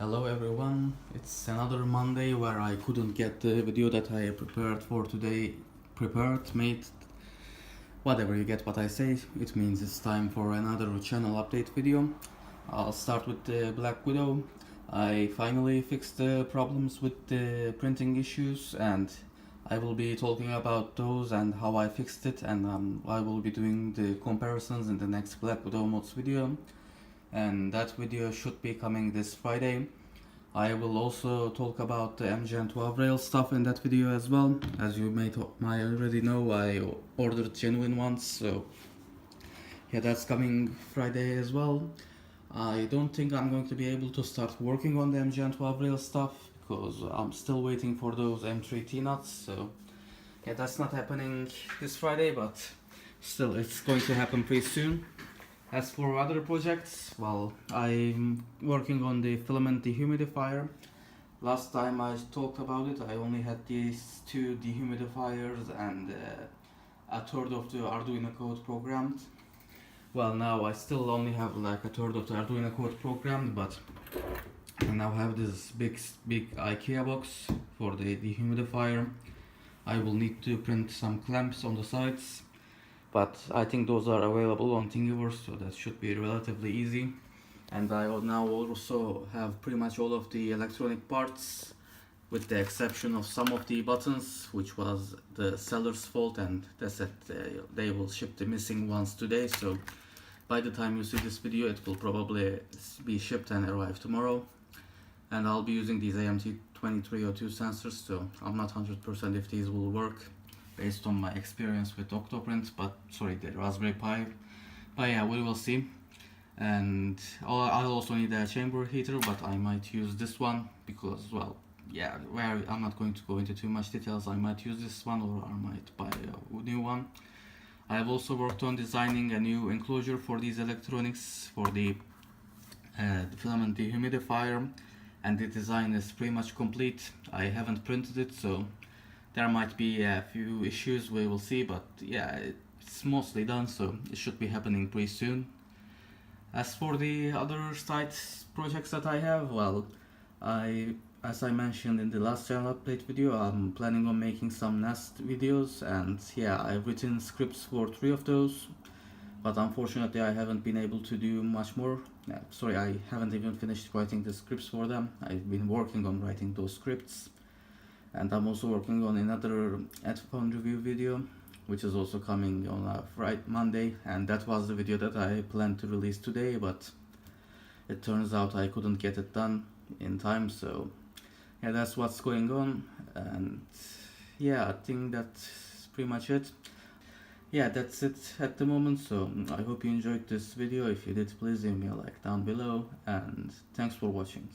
Hello everyone, it's another Monday where I couldn't get the video that I prepared for today made, whatever, you get what I say. It means it's time for another channel update video. I'll start with the Black Widow. I finally fixed the problems with the printing issues, and I will be talking about those and how I fixed it, and I will be doing the comparisons in the next Black Widow mods video, and that video should be coming this Friday. I will also talk about the MGN12 rail stuff in that video as well. As you might already know, I ordered genuine ones, so yeah, that's coming Friday as well. I don't think I'm going to be able to start working on the MGN12 rail stuff because I'm still waiting for those M3T nuts, so yeah, that's not happening this Friday, but still it's going to happen pretty soon. As for other projects, well, I'm working on the Filament dehumidifier. Last time I talked about it, I only had these two dehumidifiers and a third of the Arduino code programmed. Well, now I still only have like a third of the Arduino code programmed, but I now have this big IKEA box for the dehumidifier. I will need to print some clamps on the sides, but I think those are available on Thingiverse, so that should be relatively easy. And I now also have pretty much all of the electronic parts, with the exception of some of the buttons, which was the seller's fault, and they said they will ship the missing ones today, so by the time you see this video it will probably be shipped and arrive tomorrow. And I'll be using these AMT2302 sensors, so I'm not 100% if these will work based on my experience with Octoprint, the Raspberry Pi. But yeah, we will see. And I'll also need a chamber heater, but I might use this one because, well, yeah, I'm not going to go into too much details. I might use this one, or I might buy a new one. I have also worked on designing a new enclosure for these electronics for the Filament dehumidifier, and the design is pretty much complete. I haven't printed it, so there might be a few issues, we will see, but yeah, it's mostly done, so it should be happening pretty soon. As for the other side projects that I have, well, as I mentioned in the last channel update video, I'm planning on making some Nest videos, and yeah, I've written scripts for 3 of those, but unfortunately I haven't been able to do much more. I haven't even finished writing the scripts for them. I've been working on writing those scripts. And I'm also working on another headphone review video, which is also coming on Monday, and that was the video that I planned to release today, but it turns out I couldn't get it done in time, so yeah, that's what's going on. And yeah, I think that's pretty much it. Yeah, that's it at the moment, so I hope you enjoyed this video. If you did, please leave me a like down below, and thanks for watching.